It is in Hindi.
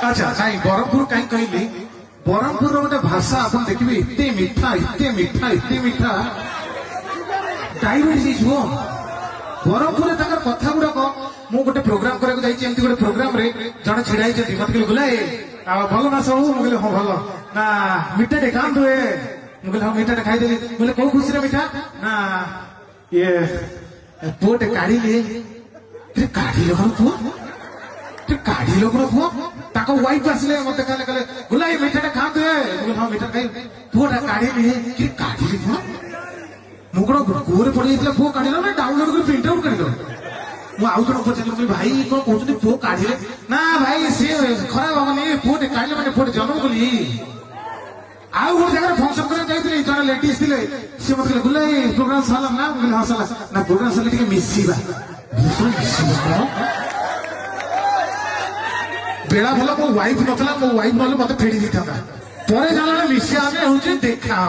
अच्छा नाई ब्रह्मपुर कहीं कहली ब्रह्मपुर गोटे भाषा आप देखिए इतने मीठा इतने मीठा इतने मीठा डायबिटीज हो ब्रह्मपुर कथा गुड़ाक मु गोटे प्रोग्राम करते गोटे प्रोग्राम रे जड़े छिड़ा मत कहले गुलाए भल ना सब मुझे हाँ भल ना मीठा टे काम दुए मुझे हाँ मीठा खाई देली बोले कौ खुशी रे मीठा ना ये पुओटे काढ़ी काढ़ी पुओ काढ़ी लोग पुओ ताको वाइफ आसले मत कहले गुलाई मीठा खा दे हाँ मीठा खाई पुओटा काढ़ी कि काढ़ी पुओ मुगड़ गोरे पड़ जाता पुओ काढ़ी ना डाउनलोड कर प्रिंट आउट कर आउ जन पचार भाई कौन कहते पुओ काढ़ी ना भाई सी खराब हेनी पुओटे काढ़ी मैंने पुओटे जन्म कली आउ गोटे जगह फंक्शन कर जन लेडीज थे सी मत कहले गुलाई प्रोग्राम सारा ना हाँ सारा ना प्रोग्राम सारे मिसिबा बेड़ा भल मो वाइफ नथला मो वाइफ नहले मत फेड़ी दी था पर जाना मिसिया देखा